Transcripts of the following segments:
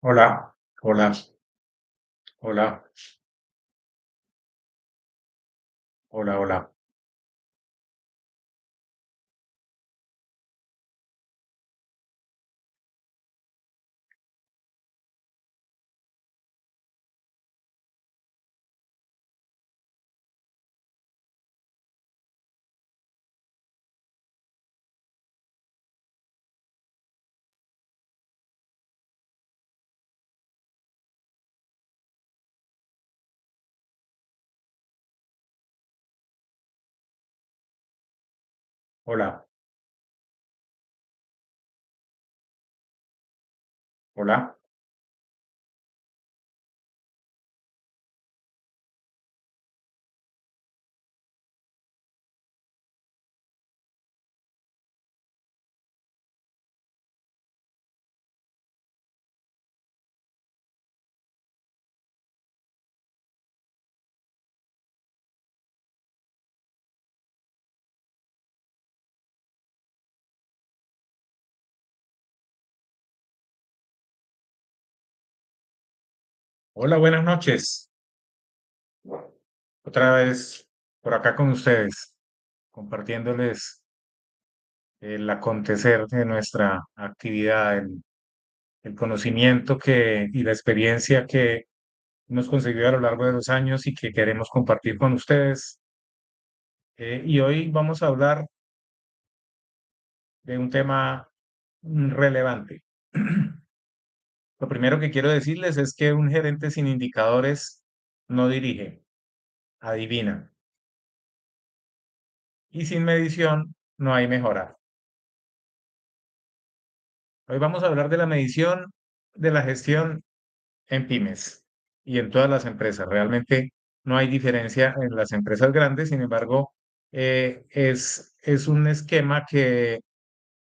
Hola, hola, hola, hola, hola, hola, hola. Hola, buenas noches. Otra vez por acá con ustedes, compartiéndoles el acontecer de nuestra actividad, el conocimiento y la experiencia que hemos conseguido a lo largo de los años y que queremos compartir con ustedes. Y hoy vamos a hablar de un tema relevante. Lo primero que quiero decirles es que un gerente sin indicadores no dirige, adivina. Y sin medición no hay mejora. Hoy vamos a hablar de la medición de la gestión en pymes y en todas las empresas. Realmente no hay diferencia en las empresas grandes, sin embargo, es un esquema que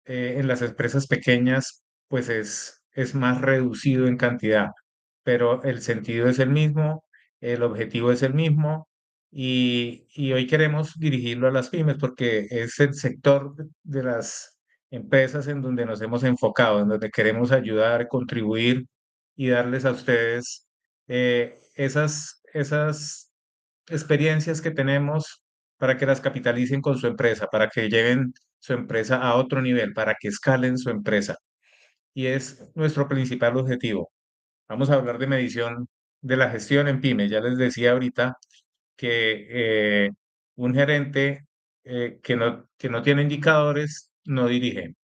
en las empresas pequeñas, pues es más reducido en cantidad, pero el sentido es el mismo, el objetivo es el mismo y hoy queremos dirigirlo a las pymes porque es el sector de las empresas en donde nos hemos enfocado, en donde queremos ayudar, contribuir y darles a ustedes esas experiencias que tenemos para que las capitalicen con su empresa, para que lleven su empresa a otro nivel, para que escalen su empresa. Y es nuestro principal objetivo. Vamos a hablar de medición de la gestión en pyme. Ya les decía ahorita que un gerente que no tiene indicadores no dirige,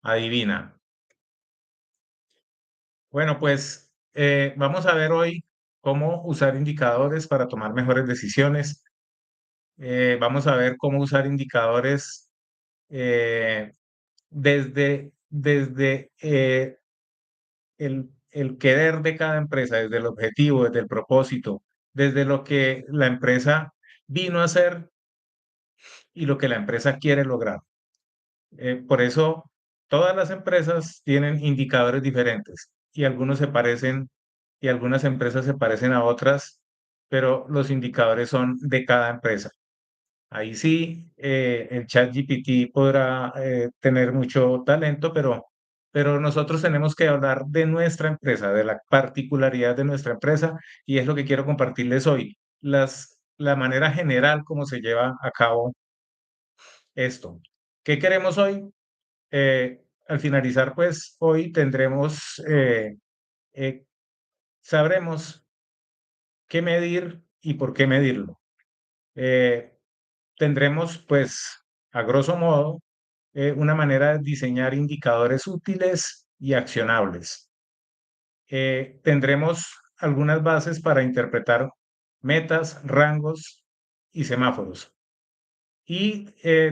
adivina. Bueno, pues vamos a ver hoy cómo usar indicadores para tomar mejores decisiones. Vamos a ver cómo usar indicadores eh, desde el querer de cada empresa, desde el objetivo, desde el propósito, desde lo que la empresa vino a hacer y lo que la empresa quiere lograr. Por eso, todas las empresas tienen indicadores diferentes y algunos se parecen y algunas empresas se parecen a otras, pero los indicadores son de cada empresa. Ahí sí, el chat GPT podrá tener mucho talento, pero nosotros tenemos que hablar de nuestra empresa, de la particularidad de nuestra empresa, y es lo que quiero compartirles hoy, la manera general como se lleva a cabo esto. ¿Qué queremos hoy? Al finalizar, pues hoy eh, sabremos qué medir y por qué medirlo. Eh, Tendremos, pues, a grosso modo, una manera de diseñar indicadores útiles y accionables. Tendremos algunas bases para interpretar metas, rangos y semáforos. Y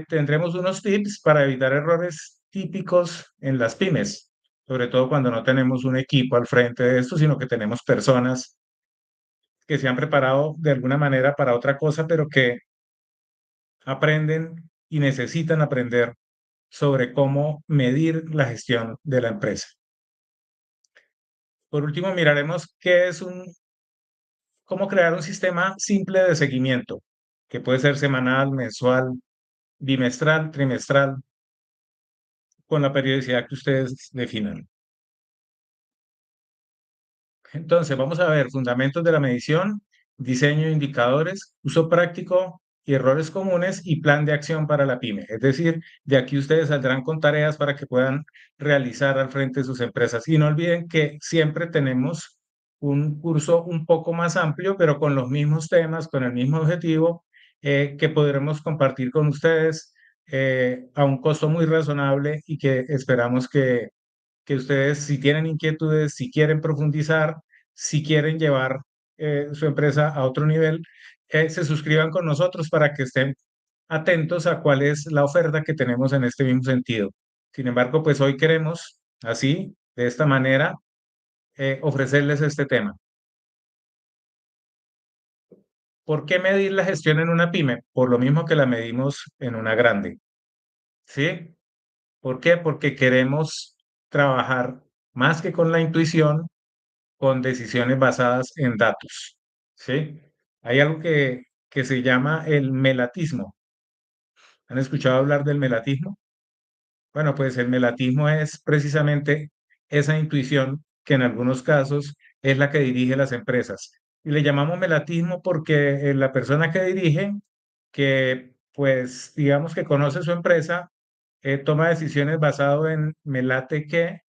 tendremos unos tips para evitar errores típicos en las pymes, sobre todo cuando no tenemos un equipo al frente de esto, sino que tenemos personas que se han preparado de alguna manera para otra cosa, pero que aprenden y necesitan aprender sobre cómo medir la gestión de la empresa. Por último, miraremos cómo crear un sistema simple de seguimiento, que puede ser semanal, mensual, bimestral, trimestral, con la periodicidad que ustedes definan. Entonces, vamos a ver fundamentos de la medición, diseño de indicadores, uso práctico y errores comunes y plan de acción para la pyme. Es decir, de aquí ustedes saldrán con tareas para que puedan realizar al frente de sus empresas. Y no olviden que siempre tenemos un curso un poco más amplio, pero con los mismos temas, con el mismo objetivo, que podremos compartir con ustedes a un costo muy razonable y que esperamos que ustedes, si tienen inquietudes, si quieren profundizar, si quieren llevar su empresa a otro nivel, se suscriban con nosotros para que estén atentos a cuál es la oferta que tenemos en este mismo sentido. Sin embargo, pues hoy queremos, así, de esta manera, ofrecerles este tema. ¿Por qué medir la gestión en una pyme? Por lo mismo que la medimos en una grande. ¿Sí? ¿Por qué? Porque queremos trabajar más que con la intuición, con decisiones basadas en datos. ¿Sí? Hay algo que se llama el melatismo. ¿Han escuchado hablar del melatismo? Bueno, pues el melatismo es precisamente esa intuición que en algunos casos es la que dirige las empresas. Y le llamamos melatismo porque la persona que dirige, que pues digamos que conoce su empresa, toma decisiones basado en me late que,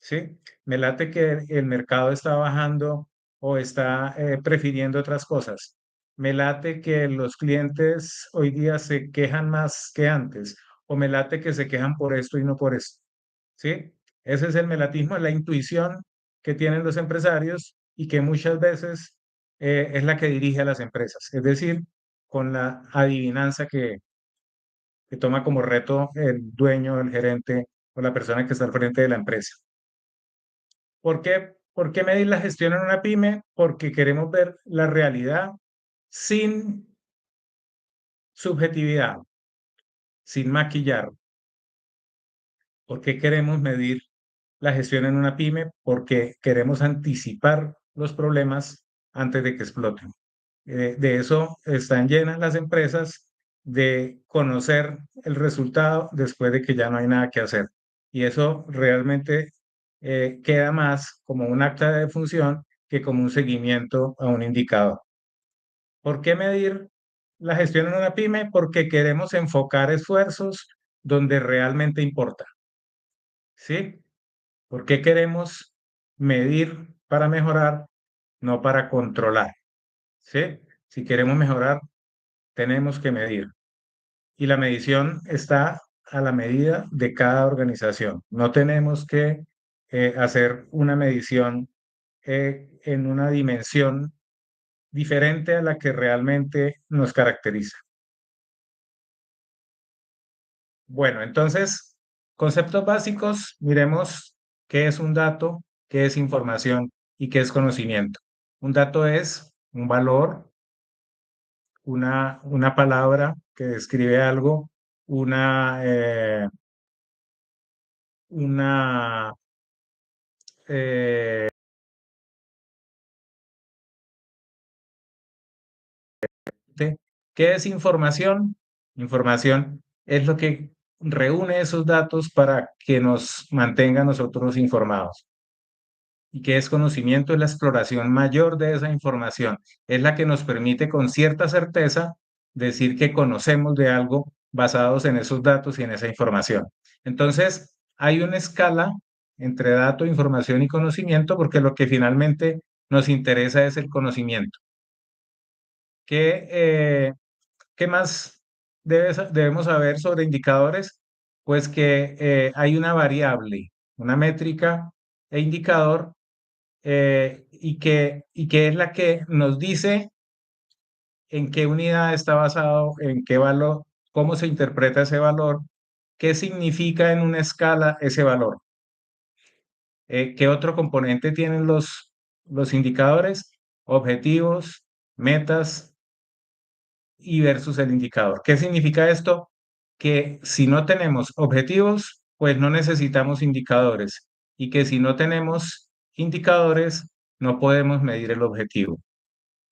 ¿sí? Me late que el mercado está bajando o está prefiriendo otras cosas. Me late que los clientes hoy día se quejan más que antes o me late que se quejan por esto y no por esto, ¿sí? Ese es el melatismo, es la intuición que tienen los empresarios y que muchas veces es la que dirige a las empresas, es decir, con la adivinanza que toma como reto el dueño, el gerente o la persona que está al frente de la empresa. ¿Por qué medir la gestión en una pyme? Porque queremos ver la realidad sin subjetividad, sin maquillar. ¿Por qué queremos medir la gestión en una pyme? Porque queremos anticipar los problemas antes de que exploten. De eso están llenas las empresas, de conocer el resultado después de que ya no hay nada que hacer. Y eso realmente queda más como un acta de función que como un seguimiento a un indicador. ¿Por qué medir la gestión en una pyme? Porque queremos enfocar esfuerzos donde realmente importa, ¿sí? ¿Por qué queremos medir para mejorar, no para controlar? ¿Sí? Si queremos mejorar, tenemos que medir. Y la medición está a la medida de cada organización. No tenemos que hacer una medición en una dimensión diferente a la que realmente nos caracteriza. Bueno, entonces, conceptos básicos, miremos qué es un dato, qué es información y qué es conocimiento. Un dato es un valor, una palabra que describe algo, una, eh, una eh, ¿qué es información? Información es lo que reúne esos datos para que nos mantenga nosotros informados. ¿Y qué es conocimiento? Es la exploración mayor de esa información. Es la que nos permite con cierta certeza decir que conocemos de algo basados en esos datos y en esa información. Entonces, hay una escala entre dato, información y conocimiento porque lo que finalmente nos interesa es el conocimiento. ¿Qué, qué más debemos saber sobre indicadores? Pues que hay una variable, una métrica e indicador y que es la que nos dice en qué unidad está basado, en qué valor, cómo se interpreta ese valor, qué significa en una escala ese valor. ¿Qué otro componente tienen los indicadores? Objetivos, metas y versus el indicador. ¿Qué significa esto? Que si no tenemos objetivos, pues no necesitamos indicadores y que si no tenemos indicadores, no podemos medir el objetivo.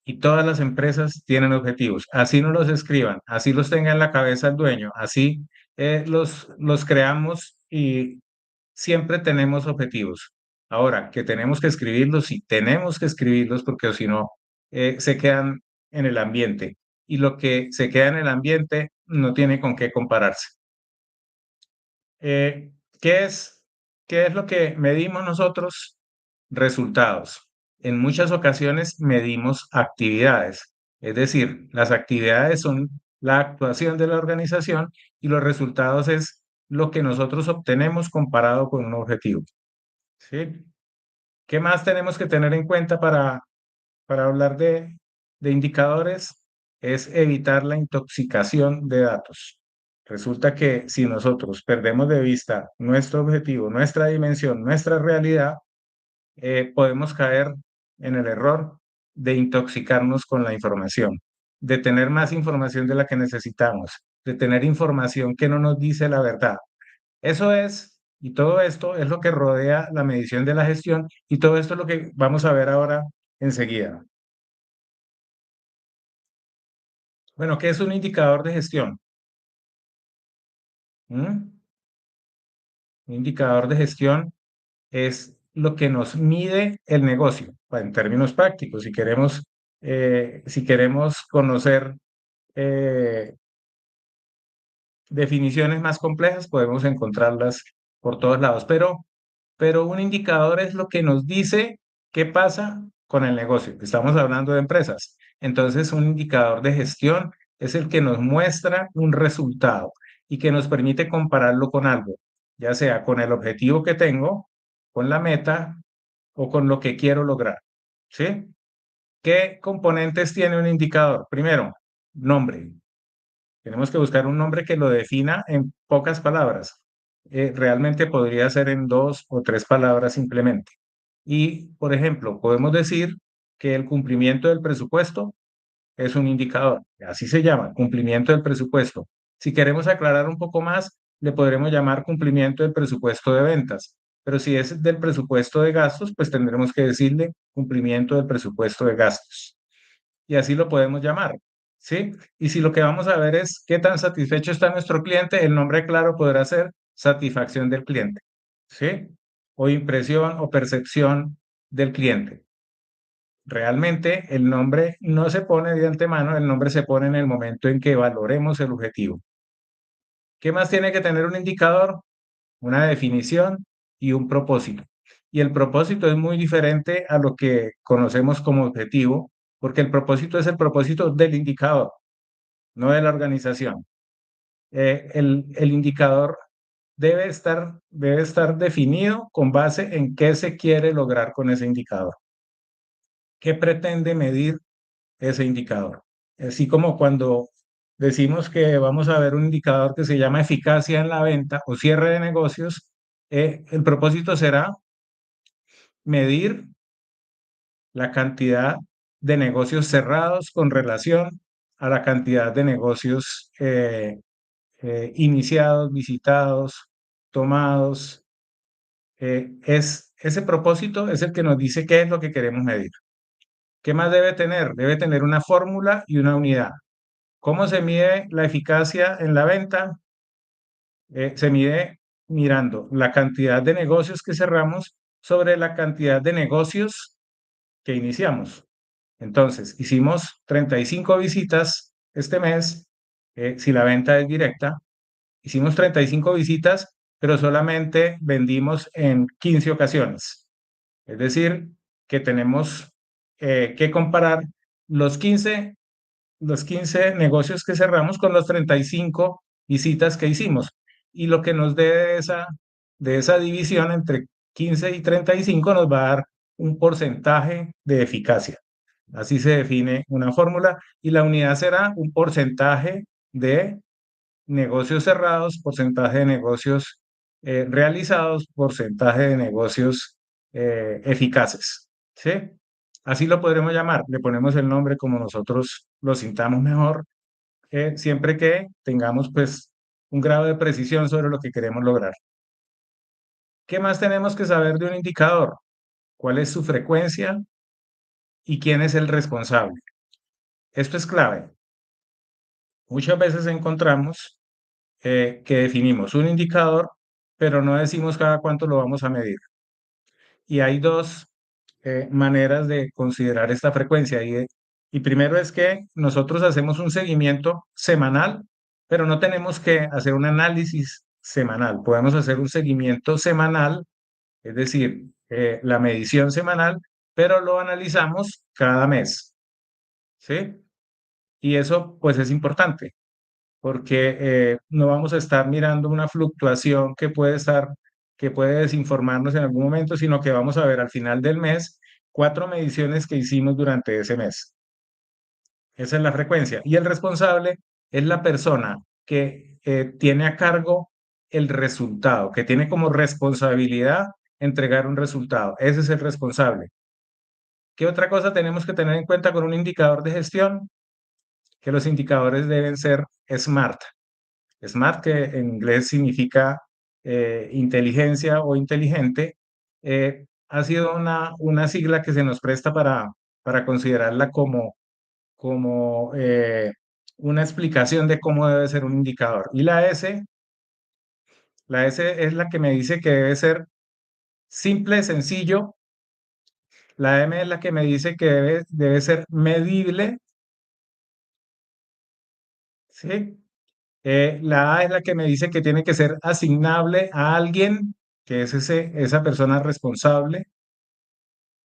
Y todas las empresas tienen objetivos. Así no los escriban, así los tenga en la cabeza el dueño, así los creamos y siempre tenemos objetivos. Ahora, que tenemos que escribirlos, sí tenemos que escribirlos porque si no, se quedan en el ambiente. Y lo que se queda en el ambiente no tiene con qué compararse. Eh, ¿qué es, qué es lo que medimos nosotros? Resultados. En muchas ocasiones medimos actividades, es decir, las actividades son la actuación de la organización y los resultados es lo que nosotros obtenemos comparado con un objetivo. ¿Sí? ¿Qué más tenemos que tener en cuenta para hablar de indicadores? Es evitar la intoxicación de datos. Resulta que si nosotros perdemos de vista nuestro objetivo, nuestra dimensión, nuestra realidad, podemos caer en el error de intoxicarnos con la información, de tener más información de la que necesitamos, de tener información que no nos dice la verdad. Eso es, y todo esto es lo que rodea la medición de la gestión, y todo esto es lo que vamos a ver ahora enseguida. Bueno, ¿qué es un indicador de gestión? ¿Mm? Un indicador de gestión es lo que nos mide el negocio, en términos prácticos. Si queremos conocer eh, definiciones más complejas, podemos encontrarlas por todos lados, pero un indicador es lo que nos dice qué pasa con el negocio. Estamos hablando de empresas. Entonces, un indicador de gestión es el que nos muestra un resultado y que nos permite compararlo con algo, ya sea con el objetivo que tengo, con la meta o con lo que quiero lograr. ¿Sí? ¿Qué componentes tiene un indicador? Primero, nombre. Tenemos que buscar un nombre que lo defina en pocas palabras. Realmente podría ser en dos o tres palabras simplemente. Y, por ejemplo, podemos decir que el cumplimiento del presupuesto es un indicador. Así se llama, cumplimiento del presupuesto. Si queremos aclarar un poco más, le podremos llamar cumplimiento del presupuesto de ventas. Pero si es del presupuesto de gastos, pues tendremos que decirle cumplimiento del presupuesto de gastos. Y así lo podemos llamar, ¿sí? Y si lo que vamos a ver es qué tan satisfecho está nuestro cliente, el nombre claro podrá ser satisfacción del cliente, ¿sí? O impresión o percepción del cliente. Realmente el nombre no se pone de antemano, el nombre se pone en el momento en que valoremos el objetivo. ¿Qué más tiene que tener un indicador? Una definición y un propósito. Y el propósito es muy diferente a lo que conocemos como objetivo, porque el propósito es el propósito del indicador, no de la organización. El indicador debe estar definido con base en qué se quiere lograr con ese indicador. ¿Qué pretende medir ese indicador? Así como cuando decimos que vamos a ver un indicador que se llama eficacia en la venta o cierre de negocios, el propósito será medir la cantidad de negocios cerrados con relación a la cantidad de negocios iniciados, visitados, tomados. Ese propósito es el que nos dice qué es lo que queremos medir. ¿Qué más debe tener? Debe tener una fórmula y una unidad. ¿Cómo se mide la eficacia en la venta? Se mide mirando la cantidad de negocios que cerramos sobre la cantidad de negocios que iniciamos. Entonces, hicimos 35 visitas este mes, si la venta es directa, hicimos 35 visitas, pero solamente vendimos en 15 ocasiones. Es decir, que tenemos que comparar los 15 los 15 negocios que cerramos con los 35 visitas que hicimos. Y lo que nos dé de esa división entre 15 y 35 nos va a dar un porcentaje de eficacia. Así se define una fórmula y la unidad será un porcentaje de negocios cerrados, porcentaje de negocios realizados, porcentaje de negocios eficaces. ¿Sí? Así lo podremos llamar. Le ponemos el nombre como nosotros lo sintamos mejor, siempre que tengamos pues un grado de precisión sobre lo que queremos lograr. ¿Qué más tenemos que saber de un indicador? ¿Cuál es su frecuencia y quién es el responsable? Esto es clave. Muchas veces encontramos que definimos un indicador, pero no decimos cada cuánto lo vamos a medir. y hay dos maneras de considerar esta frecuencia. Y primero es que nosotros hacemos un seguimiento semanal, pero no tenemos que hacer un análisis semanal. Podemos hacer un seguimiento semanal, es decir, la medición semanal, pero lo analizamos cada mes, ¿sí? Y eso pues es importante porque no vamos a estar mirando una fluctuación que puede desinformarnos en algún momento, sino que vamos a ver al final del mes 4 mediciones que hicimos durante ese mes. Esa es la frecuencia. Y el responsable es la persona que tiene a cargo el resultado, que tiene como responsabilidad entregar un resultado. Ese es el responsable. ¿Qué otra cosa tenemos que tener en cuenta con un indicador de gestión? Que los indicadores deben ser SMART. SMART, que en inglés significa inteligencia o inteligente, ha sido una sigla que se nos presta para considerarla como una explicación de cómo debe ser un indicador. Y la S es la que me dice que debe ser simple, sencillo. La M es la que me dice que debe ser medible, ¿sí? La A es la que me dice que tiene que ser asignable a alguien, que es esa persona responsable.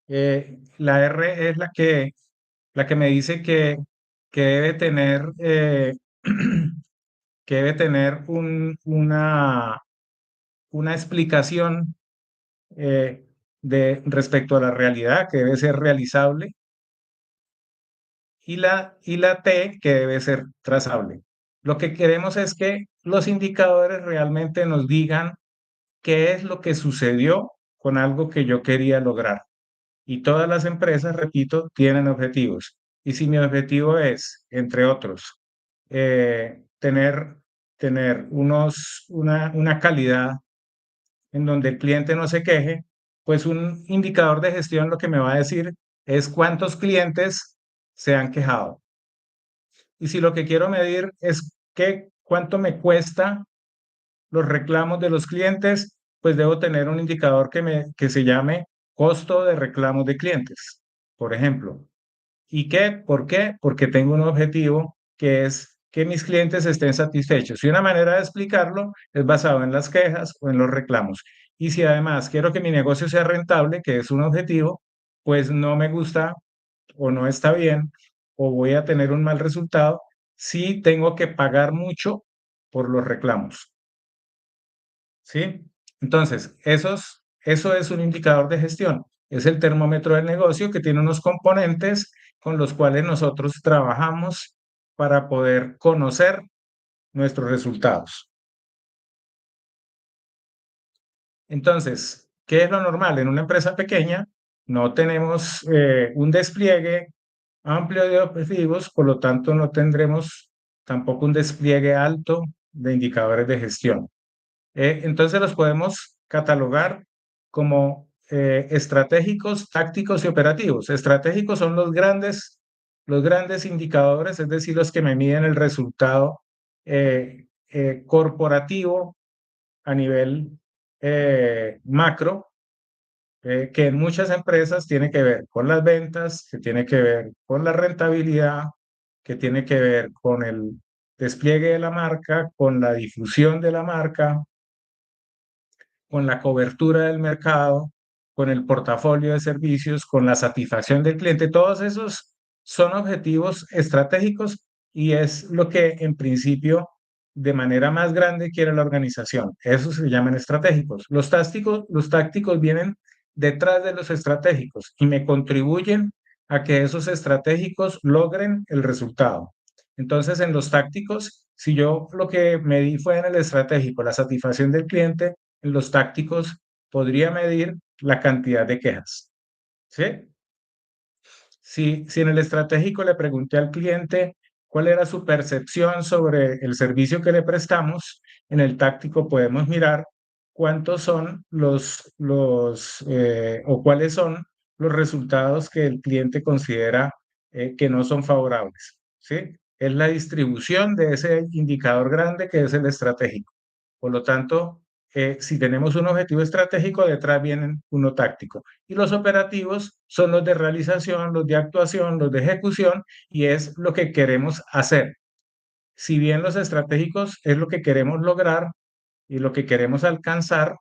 La R es la que me dice que debe tener, que debe tener una explicación respecto a la realidad, que debe ser realizable, y la T, que debe ser trazable. Lo que queremos es que los indicadores realmente nos digan qué es lo que sucedió con algo que yo quería lograr. Y todas las empresas, repito, tienen objetivos. Y si mi objetivo es, entre otros, tener una calidad en donde el cliente no se queje, pues un indicador de gestión lo que me va a decir es cuántos clientes se han quejado. Y si lo que quiero medir es cuánto me cuesta los reclamos de los clientes, pues debo tener un indicador que se llame costo de reclamos de clientes, por ejemplo. ¿Y qué? ¿Por qué? Porque tengo un objetivo que es que mis clientes estén satisfechos. Y una manera de explicarlo es basado en las quejas o en los reclamos. Y si además quiero que mi negocio sea rentable, que es un objetivo, pues no me gusta o no está bien o voy a tener un mal resultado si tengo que pagar mucho por los reclamos. ¿Sí? Entonces, eso es un indicador de gestión. Es el termómetro del negocio que tiene unos componentes con los cuales nosotros trabajamos para poder conocer nuestros resultados. Entonces, ¿qué es lo normal? En una empresa pequeña no tenemos un despliegue amplio de objetivos, por lo tanto no tendremos tampoco un despliegue alto de indicadores de gestión. Entonces los podemos catalogar como estratégicos, tácticos y operativos. Estratégicos son los grandes indicadores, es decir, los que me miden el resultado corporativo a nivel macro, que en muchas empresas tiene que ver con las ventas, que tiene que ver con la rentabilidad, que tiene que ver con el despliegue de la marca, con la difusión de la marca, con la cobertura del mercado, con el portafolio de servicios, con la satisfacción del cliente. Todos esos son objetivos estratégicos y es lo que en principio de manera más grande quiere la organización. Eso se llaman estratégicos. Los tácticos vienen detrás de los estratégicos y me contribuyen a que esos estratégicos logren el resultado. Entonces, en los tácticos, si yo lo que medí fue en el estratégico, la satisfacción del cliente, en los tácticos podría medir la cantidad de quejas. ¿Sí? Si en el estratégico le pregunté al cliente cuál era su percepción sobre el servicio que le prestamos, en el táctico podemos mirar cuántos son o cuáles son los resultados que el cliente considera que no son favorables. ¿Sí? Es la distribución de ese indicador grande que es el estratégico. Por lo tanto, si tenemos un objetivo estratégico, detrás vienen uno táctico. Y los operativos son los de realización, los de actuación, los de ejecución, y es lo que queremos hacer. Si bien los estratégicos es lo que queremos lograr y lo que queremos alcanzar,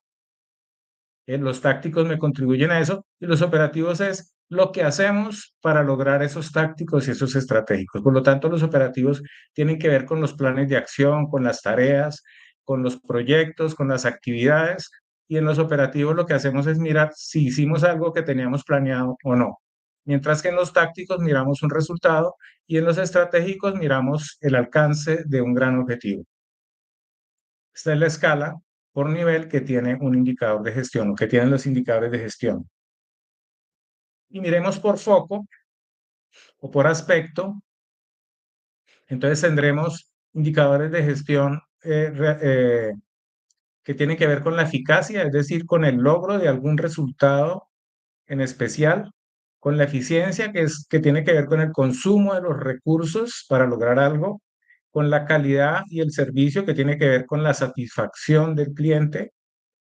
los tácticos me contribuyen a eso y los operativos es lo que hacemos para lograr esos tácticos y esos estratégicos. Por lo tanto, los operativos tienen que ver con los planes de acción, con las tareas, con los proyectos, con las actividades. Y en los operativos lo que hacemos es mirar si hicimos algo que teníamos planeado o no. Mientras que en los tácticos miramos un resultado y en los estratégicos miramos el alcance de un gran objetivo. Esta es la escala por nivel que tiene un indicador de gestión o que tienen los indicadores de gestión. Y miremos por foco o por aspecto. Entonces tendremos indicadores de gestión que tienen que ver con la eficacia, es decir, con el logro de algún resultado en especial, con la eficiencia, que tiene que ver con el consumo de los recursos para lograr algo, con la calidad y el servicio, que tiene que ver con la satisfacción del cliente,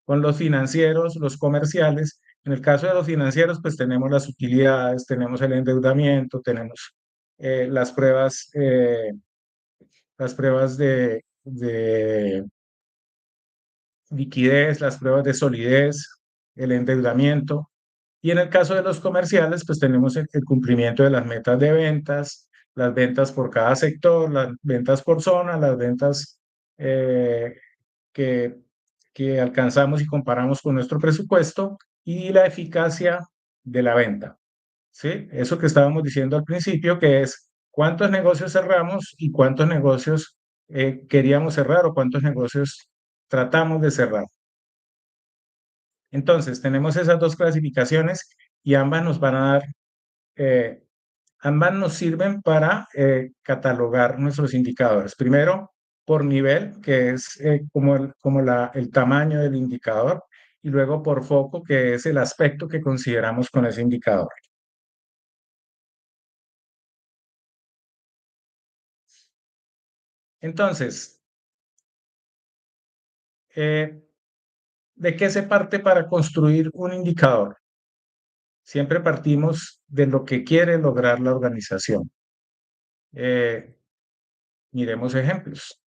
con los financieros, los comerciales. En el caso de los financieros, pues tenemos las utilidades, tenemos el endeudamiento, tenemos eh, las pruebas, eh, las pruebas de liquidez, las pruebas de solidez, el endeudamiento. Y en el caso de los comerciales, pues tenemos el cumplimiento de las metas de ventas, las ventas por cada sector, las ventas por zona, las ventas eh, que, que alcanzamos y comparamos con nuestro presupuesto y la eficacia de la venta. ¿Sí? Eso que estábamos diciendo al principio, que es cuántos negocios cerramos y cuántos negocios queríamos cerrar o cuántos negocios tratamos de cerrar. Entonces, tenemos esas dos clasificaciones y ambas nos van a dar, eh, ambas nos sirven para catalogar nuestros indicadores. Primero, por nivel, que es el tamaño del indicador, y luego por foco, que es el aspecto que consideramos con ese indicador. Entonces, eh, ¿de qué se parte para construir un indicador? Siempre partimos de lo que quiere lograr la organización. Eh, Miremos ejemplos.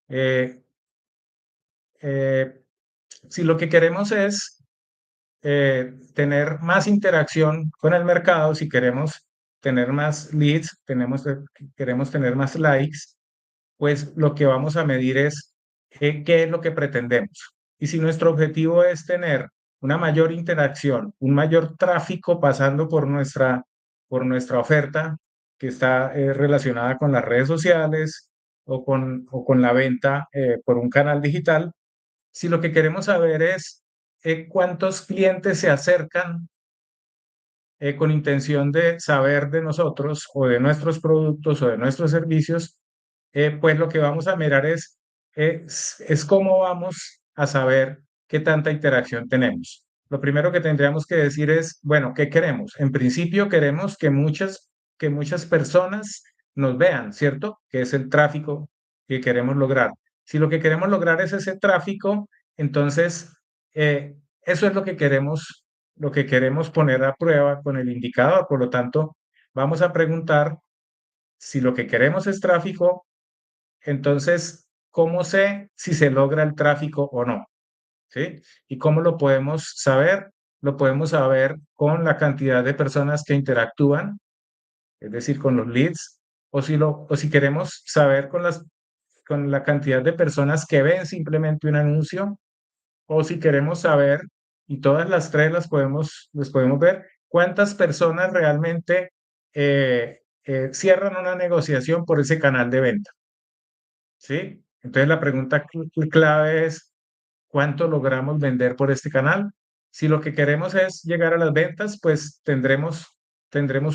Eh, eh, si lo que queremos es tener más interacción con el mercado, si queremos tener más leads, queremos tener más likes, pues lo que vamos a medir es qué es lo que pretendemos. Y si nuestro objetivo es tener una mayor interacción, un mayor tráfico pasando por nuestra oferta que está relacionada con las redes sociales o con la venta por un canal digital, si lo que queremos saber es cuántos clientes se acercan con intención de saber de nosotros o de nuestros productos o de nuestros servicios, pues lo que vamos a mirar es cómo vamos a saber qué tanta interacción tenemos. Lo primero que tendríamos que decir es, bueno, ¿qué queremos? En principio queremos que muchas personas nos vean, ¿cierto? Que es el tráfico que queremos lograr. Si lo que queremos lograr es ese tráfico, entonces eso es lo que queremos poner a prueba con el indicador. Por lo tanto, vamos a preguntar si lo que queremos es tráfico, entonces, ¿cómo sé si se logra el tráfico o no? ¿Sí? ¿Y cómo lo podemos saber? Lo podemos saber con la cantidad de personas que interactúan, es decir, con los leads, o si queremos saber con la cantidad de personas que ven simplemente un anuncio, o si queremos saber, y todas las tres las podemos ver, cuántas personas realmente cierran una negociación por ese canal de venta. ¿Sí? Entonces la pregunta clave es, ¿cuánto logramos vender por este canal? Si lo que queremos es llegar a las ventas, pues tendremos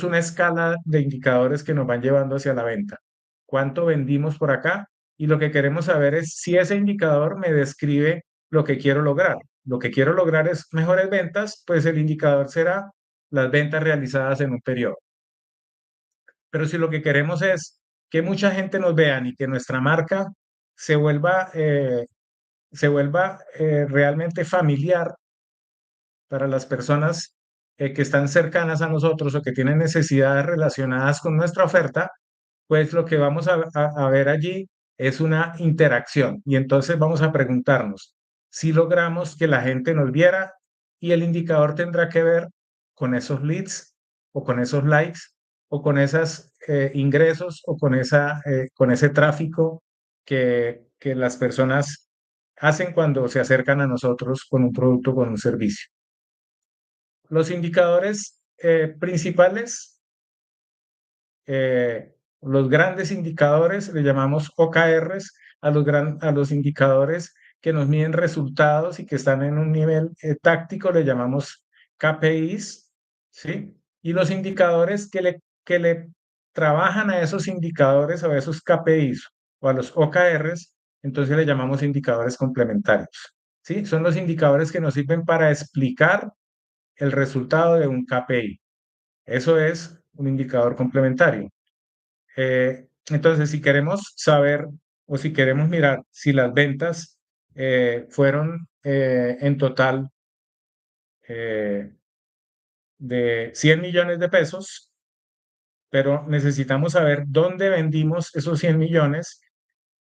una escala de indicadores que nos van llevando hacia la venta. ¿Cuánto vendimos por acá? Y lo que queremos saber es si ese indicador me describe lo que quiero lograr. Lo que quiero lograr es mejores ventas, pues el indicador será las ventas realizadas en un periodo. Pero si lo que queremos es que mucha gente nos vea y que nuestra marca se vuelva se vuelva realmente familiar para las personas que están cercanas a nosotros o que tienen necesidades relacionadas con nuestra oferta, pues lo que vamos a ver allí es una interacción. Y entonces vamos a preguntarnos si logramos que la gente nos viera, y el indicador tendrá que ver con esos leads o con esos likes o con esos ingresos o con ese tráfico que las personas hacen cuando se acercan a nosotros con un producto o con un servicio. Los indicadores principales, los grandes indicadores, le llamamos OKRs a los indicadores que nos miden resultados y que están en un nivel táctico, le llamamos KPIs, ¿sí? Y los indicadores que le trabajan a esos indicadores o a esos KPIs o a los OKRs, entonces le llamamos indicadores complementarios, ¿sí? Son los indicadores que nos sirven para explicar el resultado de un KPI. Eso es un indicador complementario. Entonces, si queremos saber o si queremos mirar si las ventas fueron en total de 100 millones de pesos, pero necesitamos saber dónde vendimos esos 100 millones,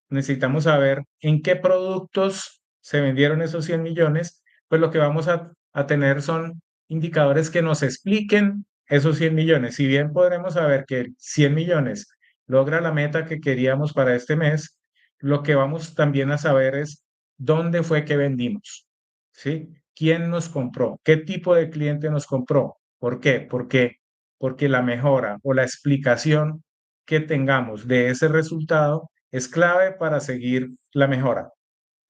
necesitamos saber en qué productos se vendieron esos 100 millones, pues lo que vamos a tener son indicadores que nos expliquen esos 100 millones. Si bien podremos saber que 100 millones logra la meta que queríamos para este mes, lo que vamos también a saber es dónde fue que vendimos, ¿sí? ¿Quién nos compró? ¿Qué tipo de cliente nos compró? ¿Por qué? Porque la mejora o la explicación que tengamos de ese resultado es clave para seguir la mejora.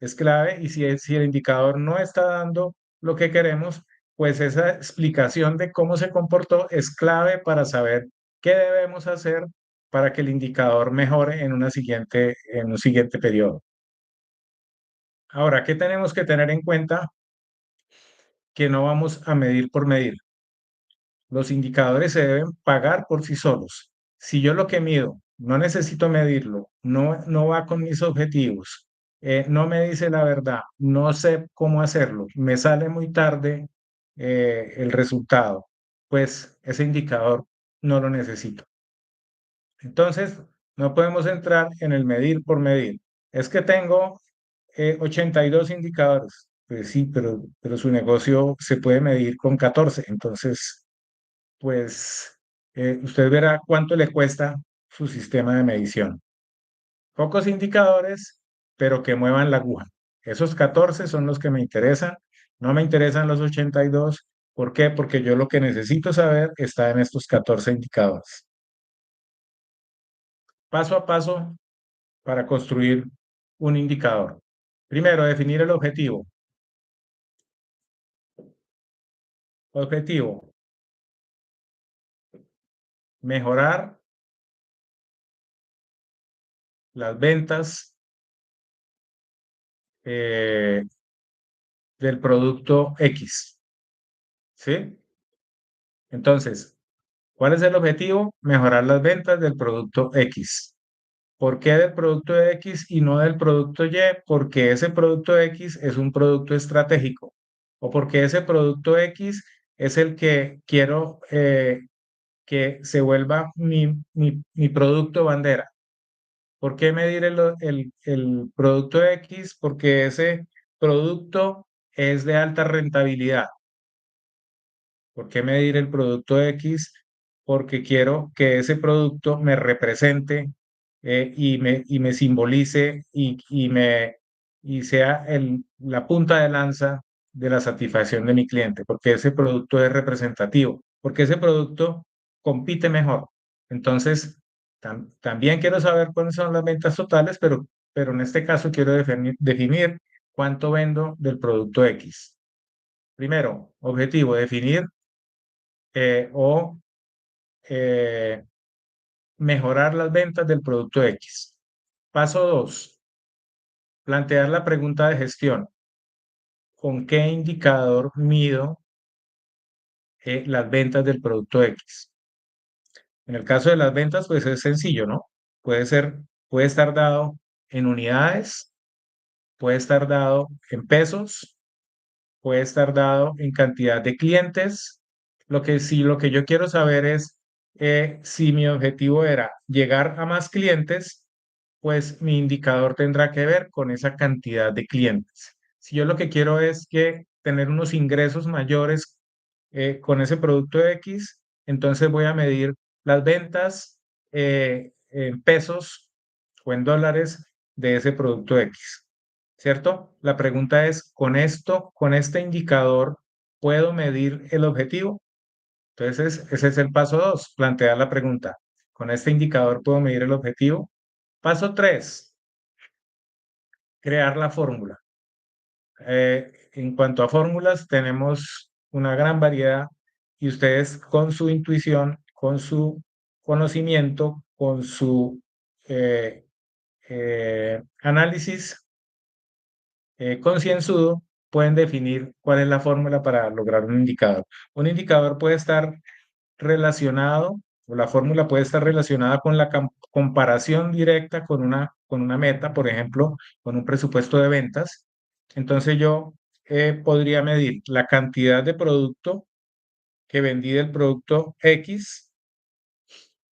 Es clave, y si el indicador no está dando lo que queremos, pues esa explicación de cómo se comportó es clave para saber qué debemos hacer para que el indicador mejore en un siguiente periodo. Ahora, ¿qué tenemos que tener en cuenta? Que no vamos a medir por medir. Los indicadores se deben pagar por sí solos. Si yo lo que mido no necesito medirlo, no va con mis objetivos, no me dice la verdad, no sé cómo hacerlo, me sale muy tarde el resultado, pues ese indicador no lo necesito. Entonces, no podemos entrar en el medir por medir. Es que tengo 82 indicadores. Pues sí, pero su negocio se puede medir con 14. Entonces, pues usted verá cuánto le cuesta su sistema de medición. Pocos indicadores, pero que muevan la aguja. Esos 14 son los que me interesan. No me interesan los 82. ¿Por qué? Porque yo lo que necesito saber está en estos 14 indicadores. Paso a paso para construir un indicador. Primero, definir el objetivo. Objetivo, mejorar las ventas eh, del producto X. ¿Sí? Entonces, ¿cuál es el objetivo? Mejorar las ventas del producto X. ¿Por qué del producto X y no del producto Y? Porque ese producto X es un producto estratégico, o porque ese producto X es el que quiero que se vuelva mi producto bandera. ¿Por qué medir el producto X? Porque ese producto es de alta rentabilidad. ¿Por qué medir el producto X? Porque quiero que ese producto me represente y me simbolice y sea la punta de lanza de la satisfacción de mi cliente, porque ese producto es representativo, porque ese producto compite mejor. Entonces, también quiero saber cuáles son las ventas totales, pero en este caso quiero definir cuánto vendo del producto X. Primero, objetivo, definir o eh, mejorar las ventas del producto X. Paso 2, plantear la pregunta de gestión. ¿Con qué indicador mido las ventas del producto X? En el caso de las ventas, pues es sencillo, ¿no? Puede ser, puede estar dado en unidades, puede estar dado en pesos, puede estar dado en cantidad de clientes. Lo que yo quiero saber es si mi objetivo era llegar a más clientes, pues mi indicador tendrá que ver con esa cantidad de clientes. Si yo lo que quiero es que tener unos ingresos mayores con ese producto X, entonces voy a medir las ventas en pesos o en dólares de ese producto X. ¿Cierto? La pregunta es, con este indicador, ¿puedo medir el objetivo? Entonces, ese es el paso 2, plantear la pregunta. ¿Con este indicador puedo medir el objetivo? Paso 3, crear la fórmula. En cuanto a fórmulas, tenemos una gran variedad y ustedes con su intuición, con su conocimiento, con su análisis concienzudo, pueden definir cuál es la fórmula para lograr un indicador. Un indicador puede estar relacionado, o la fórmula puede estar relacionada con la comparación directa con una meta, por ejemplo, con un presupuesto de ventas. Entonces yo podría medir la cantidad de producto que vendí del producto X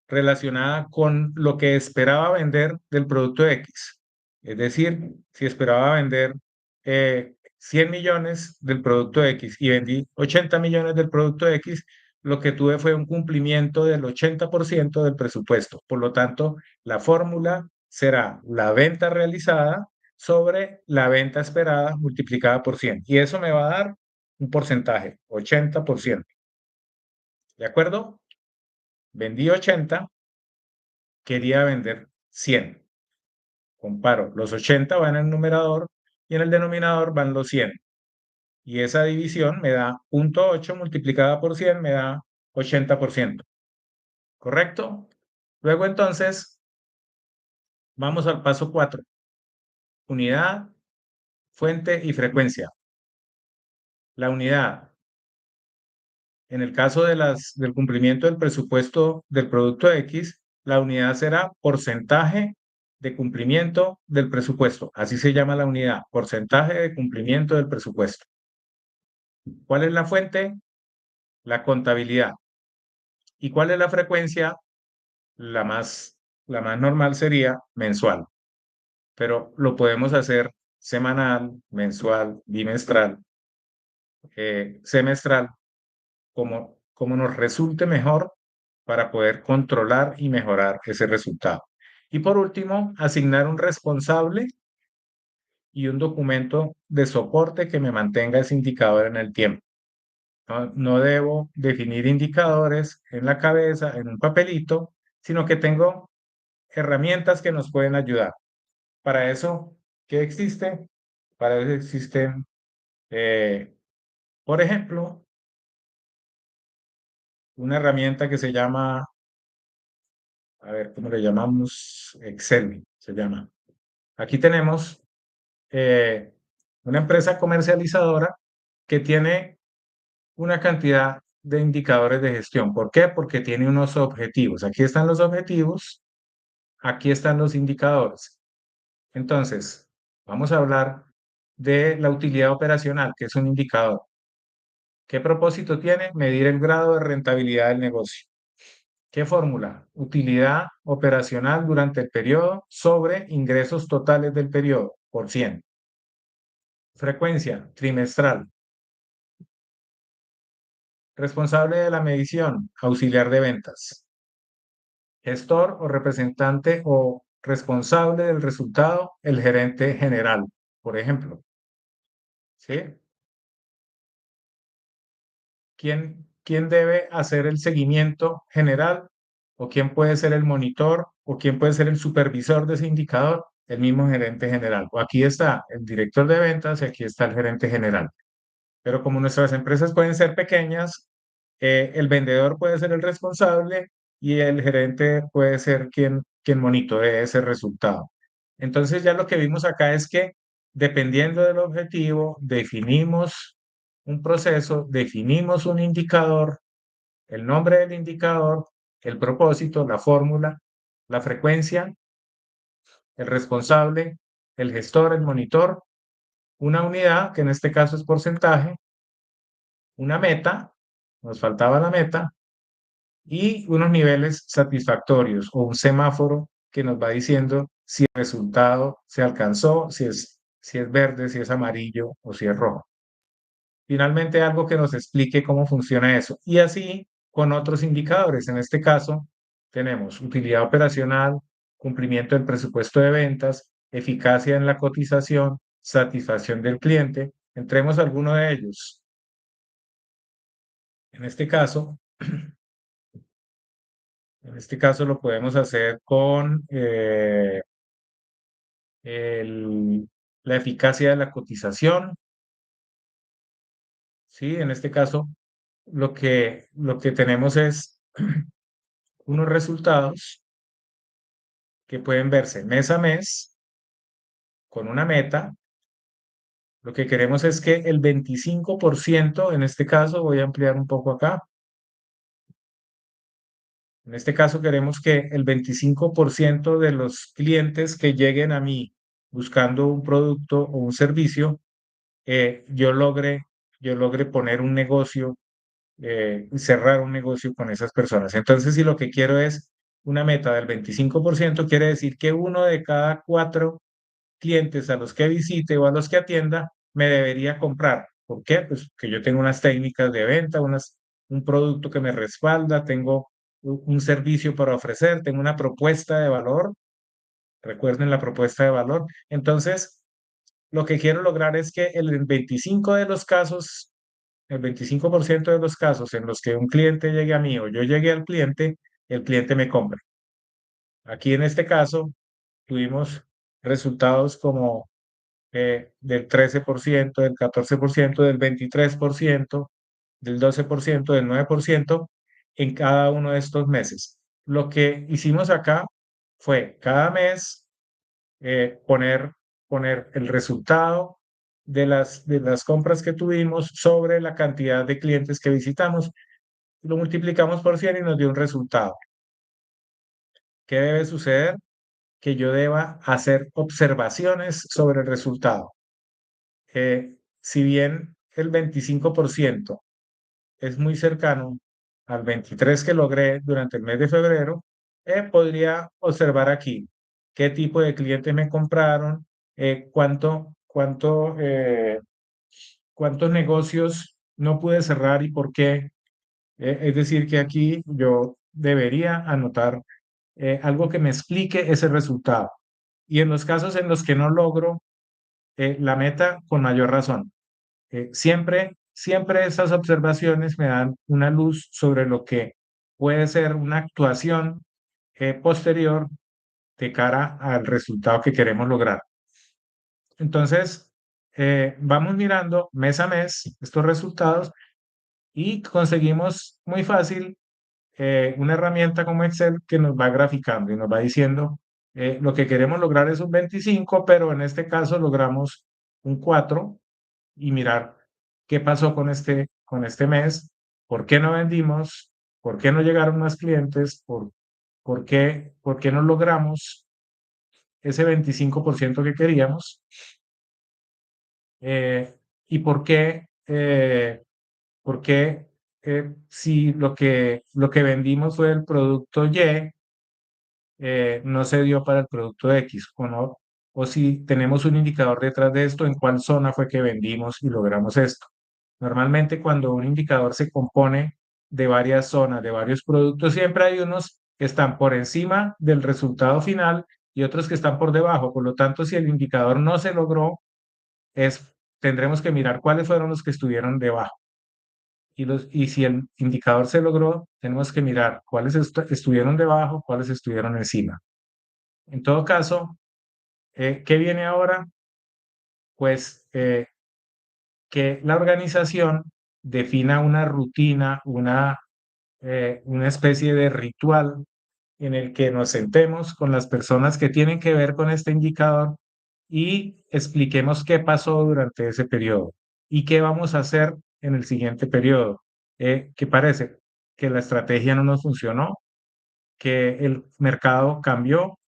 relacionada con lo que esperaba vender del producto X. Es decir, si esperaba vender 100 millones del producto X y vendí 80 millones del producto X, lo que tuve fue un cumplimiento del 80% del presupuesto. Por lo tanto, la fórmula será la venta realizada sobre la venta esperada multiplicada por 100. Y eso me va a dar un porcentaje, 80%. ¿De acuerdo? Vendí 80, quería vender 100. Comparo, los 80 van en el numerador y en el denominador van los 100. Y esa división me da 0.8 multiplicada por 100 me da 80%. ¿Correcto? Luego entonces, vamos al paso 4. Unidad, fuente y frecuencia. La unidad, en el caso del cumplimiento del presupuesto del producto X, la unidad será porcentaje de cumplimiento del presupuesto. Así se llama la unidad, porcentaje de cumplimiento del presupuesto. ¿Cuál es la fuente? La contabilidad. ¿Y cuál es la frecuencia? La la más normal sería mensual, pero lo podemos hacer semanal, mensual, bimestral, semestral, como nos resulte mejor para poder controlar y mejorar ese resultado. Y por último, asignar un responsable y un documento de soporte que me mantenga ese indicador en el tiempo. No debo definir indicadores en la cabeza, en un papelito, sino que tengo herramientas que nos pueden ayudar. Para eso, ¿qué existe? Para eso existen, eh, por ejemplo, una herramienta que se llama, a ver, ¿cómo le llamamos? Excel, se llama. Aquí tenemos eh, una empresa comercializadora que tiene una cantidad de indicadores de gestión. ¿Por qué? Porque tiene unos objetivos. Aquí están los objetivos, aquí están los indicadores. Entonces, vamos a hablar de la utilidad operacional, que es un indicador. ¿Qué propósito tiene? Medir el grado de rentabilidad del negocio. ¿Qué fórmula? Utilidad operacional durante el periodo sobre ingresos totales del periodo por 100. Frecuencia trimestral. Responsable de la medición, auxiliar de ventas. Gestor o representante o responsable del resultado, el gerente general, por ejemplo. ¿Sí? ¿Quién debe hacer el seguimiento general? ¿O quién puede ser el monitor? ¿O quién puede ser el supervisor de ese indicador? El mismo gerente general. O aquí está el director de ventas y aquí está el gerente general. Pero como nuestras empresas pueden ser pequeñas, el vendedor puede ser el responsable y el gerente puede ser quien monitore ese resultado. Entonces ya lo que vimos acá es que dependiendo del objetivo, definimos un proceso, definimos un indicador, el nombre del indicador, el propósito, la fórmula, la frecuencia, el responsable, el gestor, el monitor una unidad, que en este caso es porcentaje, una meta, nos faltaba la meta, y unos niveles satisfactorios o un semáforo que nos va diciendo si el resultado se alcanzó, si es verde, si es amarillo o si es rojo. Finalmente, algo que nos explique cómo funciona eso. Y así con otros indicadores. En este caso, tenemos utilidad operacional, cumplimiento del presupuesto de ventas, eficacia en la cotización, satisfacción del cliente. Entremos a alguno de ellos. En este caso, en este caso lo podemos hacer con la eficacia de la cotización. ¿Sí? En este caso, lo que tenemos es unos resultados que pueden verse mes a mes con una meta. Lo que queremos es que el 25%, en este caso, voy a ampliar un poco acá, en este caso queremos que el 25% de los clientes que lleguen a mí buscando un producto o un servicio, eh, yo logre, yo logre poner un negocio, cerrar un negocio con esas personas. Entonces, si lo que quiero es una meta del 25%, quiere decir que uno de cada cuatro clientes a los que visite o a los que atienda me debería comprar. ¿Por qué? Pues que yo tengo unas técnicas de venta, un producto que me respalda, tengo un servicio para ofrecer, tengo una propuesta de valor. Recuerden la propuesta de valor. Entonces, lo que quiero lograr es que el 25 de los casos, el 25% de los casos en los que un cliente llegue a mí o yo llegue al cliente, el cliente me compre. Aquí en este caso tuvimos resultados como del 13%, del 14%, del 23%, del 12%, del 9% en cada uno de estos meses. Lo que hicimos acá fue cada mes poner el resultado de las compras que tuvimos sobre la cantidad de clientes que visitamos. Lo multiplicamos por 100 y nos dio un resultado. ¿Qué debe suceder? Que yo deba hacer observaciones sobre el resultado. Si bien el 25% es muy cercano al 23% que logré durante el mes de febrero, podría observar aquí qué tipo de clientes me compraron, cuántos negocios no pude cerrar y por qué. Es decir, que aquí yo debería anotar algo que me explique ese resultado. Y en los casos en los que no logro la meta, con mayor razón. Siempre esas observaciones me dan una luz sobre lo que puede ser una actuación posterior de cara al resultado que queremos lograr. Entonces, vamos mirando mes a mes estos resultados y conseguimos muy fácil una herramienta como Excel que nos va graficando y nos va diciendo lo que queremos lograr es un 25, pero en este caso logramos un 4 y mirar qué pasó con este mes, por qué no vendimos, por qué no llegaron más clientes, por qué no logramos ese 25% que queríamos, eh, y por qué si lo que vendimos fue el producto Y, no se dio para el producto X, o si tenemos un indicador detrás de esto, en cuál zona fue que vendimos y logramos esto. Normalmente cuando un indicador se compone de varias zonas, de varios productos, siempre hay unos que están por encima del resultado final y otros que están por debajo. Por lo tanto, si el indicador no se logró, tendremos que mirar cuáles fueron los que estuvieron debajo. Y si el indicador se logró, tenemos que mirar cuáles estuvieron debajo, cuáles estuvieron encima. En todo caso, ¿qué viene ahora? Pues que la organización defina una rutina, una especie de ritual en el que nos sentemos con las personas que tienen que ver con este indicador y expliquemos qué pasó durante ese periodo y qué vamos a hacer en el siguiente periodo. ¿Qué parece? Que la estrategia no nos funcionó, que el mercado cambió,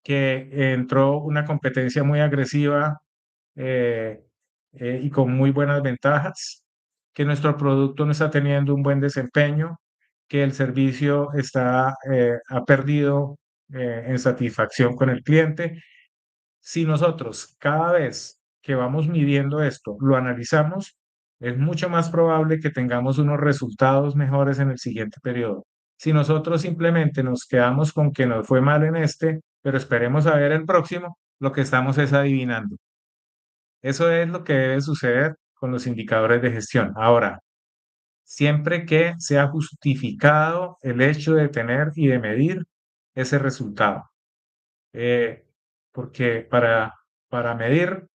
que entró una competencia muy agresiva eh, y con muy buenas ventajas, que nuestro producto no está teniendo un buen desempeño, que el servicio ha perdido en satisfacción con el cliente. Si nosotros cada vez que vamos midiendo esto lo analizamos, es mucho más probable que tengamos unos resultados mejores en el siguiente periodo. Si nosotros simplemente nos quedamos con que nos fue mal en este, pero esperemos a ver el próximo, lo que estamos es adivinando. Eso es lo que debe suceder con los indicadores de gestión. Ahora, siempre que sea justificado el hecho de tener y de medir ese resultado. Eh, porque para medir,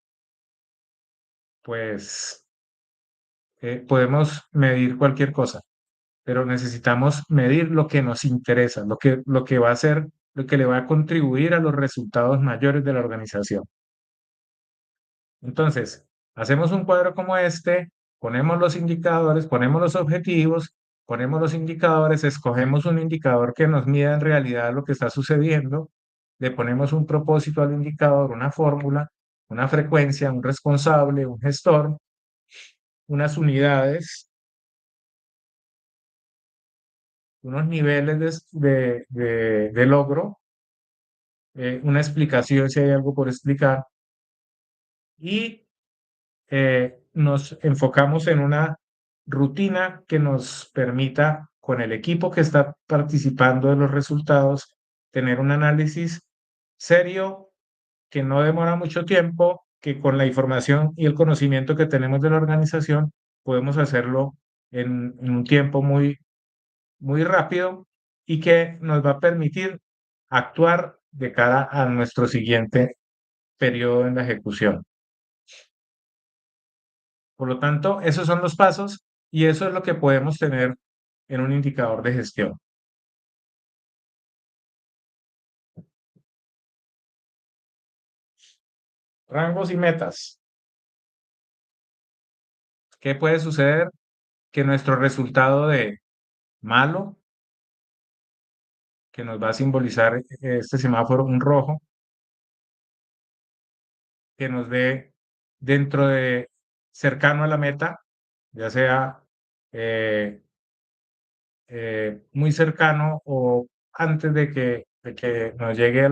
pues podemos medir cualquier cosa, pero necesitamos medir lo que nos interesa, lo que va a ser, lo que le va a contribuir a los resultados mayores de la organización. Entonces, hacemos un cuadro como este, ponemos los indicadores, ponemos los objetivos, ponemos los indicadores, escogemos un indicador que nos mida en realidad lo que está sucediendo, le ponemos un propósito al indicador, una fórmula, una frecuencia, un responsable, un gestor, unas unidades, unos niveles de logro, una explicación si hay algo por explicar y nos enfocamos en una rutina que nos permita, con el equipo que está participando de los resultados, tener un análisis serio que no demora mucho tiempo, que con la información y el conocimiento que tenemos de la organización podemos hacerlo en un tiempo muy rápido y que nos va a permitir actuar de cara a nuestro siguiente periodo en la ejecución. Por lo tanto, esos son los pasos y eso es lo que podemos tener en un indicador de gestión. Rangos y metas. ¿Qué puede suceder? Que nuestro resultado de malo, que nos va a simbolizar este semáforo un rojo, que nos dé dentro de cercano a la meta, ya sea eh, muy cercano o antes de que nos llegue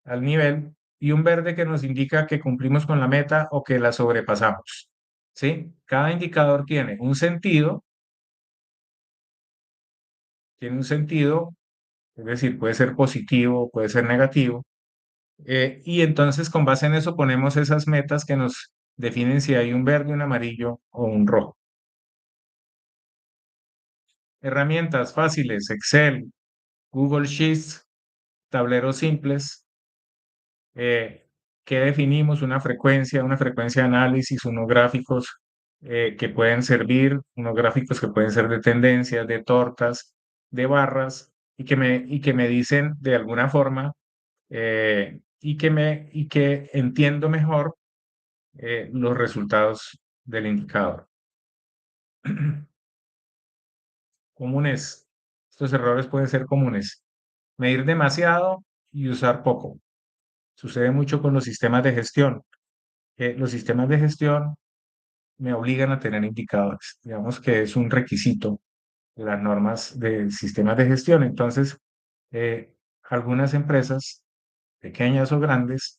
al nivel, y un verde que nos indica que cumplimos con la meta o que la sobrepasamos. ¿Sí? Cada indicador tiene un sentido, es decir, puede ser positivo, puede ser negativo, y entonces con base en eso ponemos esas metas que nos definen si hay un verde, un amarillo o un rojo. Herramientas fáciles, Excel, Google Sheets, tableros simples, eh, que definimos una frecuencia de análisis, unos gráficos que pueden servir, unos gráficos que pueden ser de tendencias, de tortas, de barras, y que me dicen de alguna forma y que entiendo mejor los resultados del indicador. Comunes. Estos errores pueden ser comunes. Medir demasiado y usar poco. Sucede mucho con los sistemas de gestión. Los sistemas de gestión me obligan a tener indicadores. Digamos que es un requisito de las normas de sistemas de gestión. Entonces, algunas empresas, pequeñas o grandes,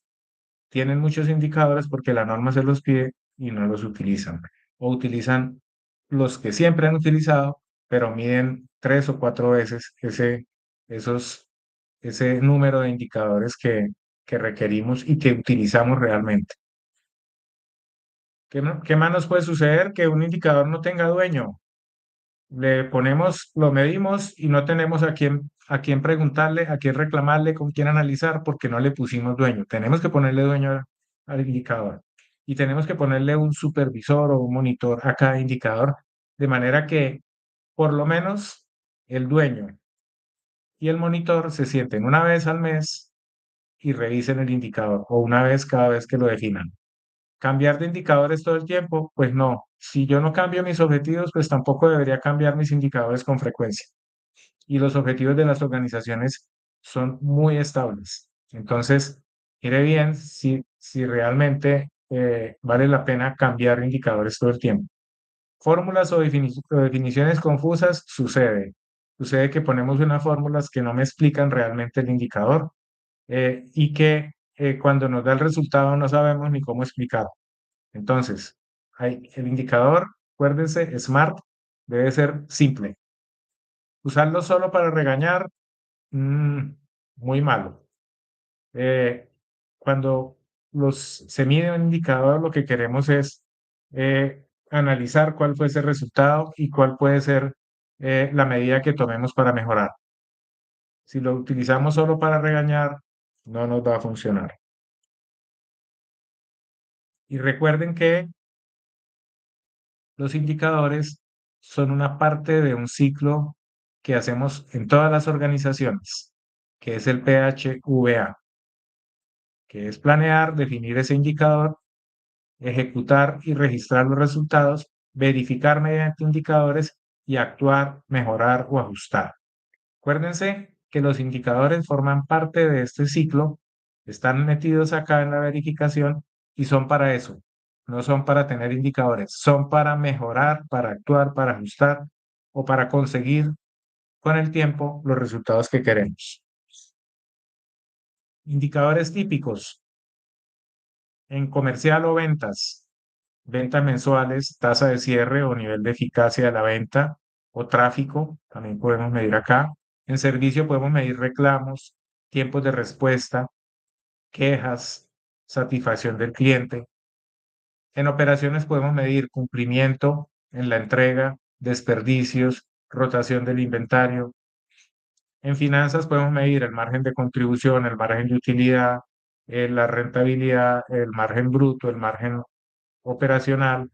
tienen muchos indicadores porque la norma se los pide y no los utilizan. O utilizan los que siempre han utilizado, pero miden 3 o 4 veces esos, ese número de indicadores que requerimos y que utilizamos realmente. ¿Qué más nos puede suceder? Que un indicador no tenga dueño. Le ponemos, lo medimos y no tenemos a quién preguntarle, a quién reclamarle, con quién analizar, porque no le pusimos dueño. Tenemos que ponerle dueño al indicador y tenemos que ponerle un supervisor o un monitor a cada indicador, de manera que por lo menos el dueño y el monitor se sienten una vez al mes y revisen el indicador o una vez cada vez que lo definan. ¿Cambiar de indicadores todo el tiempo? Pues no. Si yo no cambio mis objetivos, pues tampoco debería cambiar mis indicadores con frecuencia. Y los objetivos de las organizaciones son muy estables. Entonces, mire bien si realmente vale la pena cambiar indicadores todo el tiempo. Fórmulas o definiciones confusas sucede. Sucede que ponemos unas fórmulas que no me explican realmente el indicador y que cuando nos da el resultado no sabemos ni cómo explicar. Entonces, el indicador, acuérdense, SMART, debe ser simple. Usarlo solo para regañar, mm, muy malo. Eh, Cuando se mide un indicador, lo que queremos es analizar cuál fue ese resultado y cuál puede ser la medida que tomemos para mejorar. Si lo utilizamos solo para regañar, no nos va a funcionar. Y recuerden que los indicadores son una parte de un ciclo que hacemos en todas las organizaciones, que es el PHVA, que es planear, definir ese indicador, ejecutar y registrar los resultados, verificar mediante indicadores y actuar, mejorar o ajustar. Acuérdense que los indicadores forman parte de este ciclo, están metidos acá en la verificación y son para eso. No son para tener indicadores, son para mejorar, para actuar, para ajustar o para conseguir con el tiempo los resultados que queremos. Indicadores típicos en comercial o ventas. Ventas mensuales, tasa de cierre o nivel de eficacia de la venta o tráfico, también podemos medir acá. En servicio podemos medir reclamos, tiempos de respuesta, quejas, satisfacción del cliente. En operaciones podemos medir cumplimiento en la entrega, desperdicios, rotación del inventario. En finanzas podemos medir el margen de contribución, el margen de utilidad, la rentabilidad, el margen bruto, el margen operacional.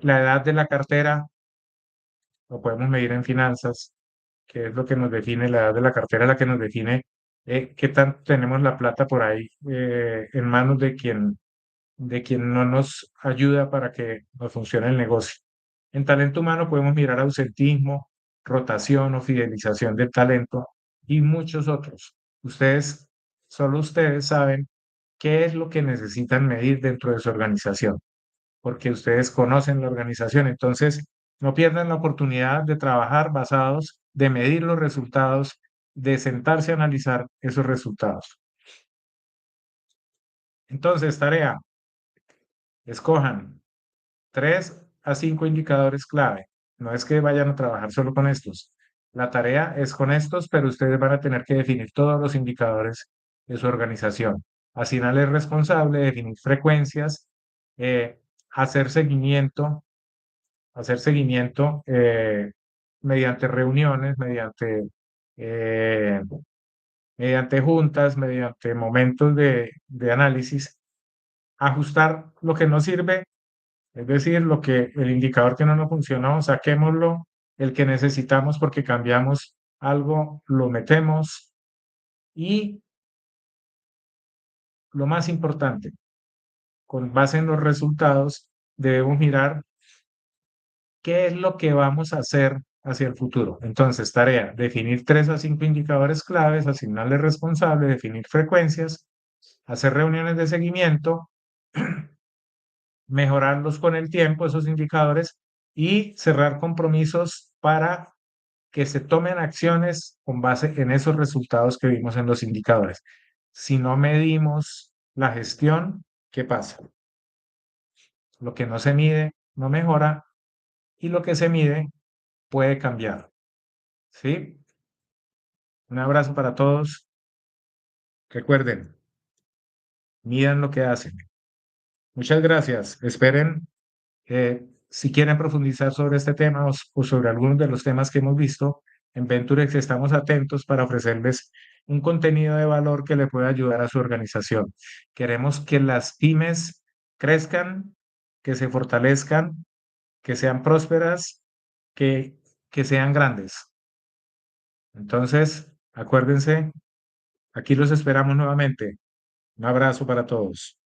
La edad de la cartera lo podemos medir en finanzas, que es lo que nos define, la edad de la cartera, la que nos define qué tanto tenemos la plata por ahí en manos de quien no nos ayuda para que nos funcione el negocio. En talento humano podemos mirar ausentismo, rotación o fidelización del talento y muchos otros. Ustedes, solo ustedes saben qué es lo que necesitan medir dentro de su organización porque ustedes conocen la organización. Entonces, no pierdan la oportunidad de trabajar basados, de medir los resultados, de sentarse a analizar esos resultados. Entonces, tarea, escojan 3 a 5 indicadores clave. No es que vayan a trabajar solo con estos. La tarea es con estos, pero ustedes van a tener que definir todos los indicadores de su organización. Asignarles responsable, definir frecuencias, eh, hacer seguimiento mediante reuniones, eh, mediante juntas, mediante momentos de análisis, ajustar lo que no sirve, es decir, el indicador que no nos funcionó, saquémoslo, el que necesitamos porque cambiamos algo, lo metemos y lo más importante, con base en los resultados, debemos mirar qué es lo que vamos a hacer hacia el futuro. Entonces, tarea, definir 3 a 5 indicadores claves, asignarle responsable, definir frecuencias, hacer reuniones de seguimiento, mejorarlos con el tiempo, esos indicadores, y cerrar compromisos para que se tomen acciones con base en esos resultados que vimos en los indicadores. Si no medimos la gestión, ¿qué pasa? Lo que no se mide no mejora y lo que se mide puede cambiar. ¿Sí? Un abrazo para todos. Recuerden, midan lo que hacen. Muchas gracias. Esperen, si quieren profundizar sobre este tema o sobre algunos de los temas que hemos visto, en Venturex estamos atentos para ofrecerles un contenido de valor que le pueda ayudar a su organización. Queremos que las pymes crezcan, que se fortalezcan, que sean prósperas, que, que sean grandes. Entonces, acuérdense, aquí los esperamos nuevamente. Un abrazo para todos.